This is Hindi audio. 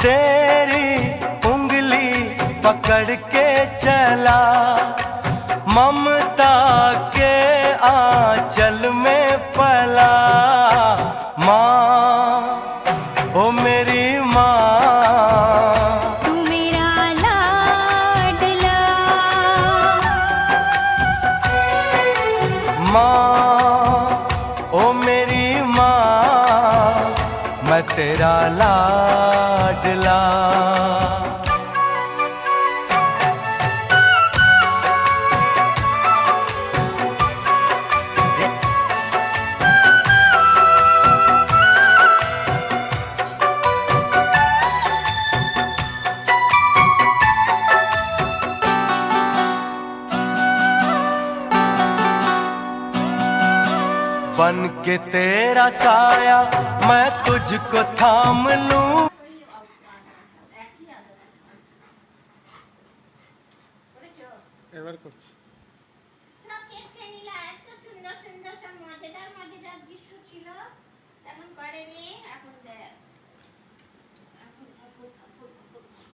तेरी उंगली पकड़ के चला, ममता के आंचल में पला। माँ ओ मेरी माँ, तू मेरा लाडला। माँ ओ मेरी माँ, मैं तेरा लाडला। बन के तेरा साया मैं तुझको थाम लूं। এবার করছি। কেক খেয়ে নিলা, এত সুন্দর সুন্দর সব মজাদার মজাদার দৃশ্য ছিল, তেমন করেনি। এখন দেখ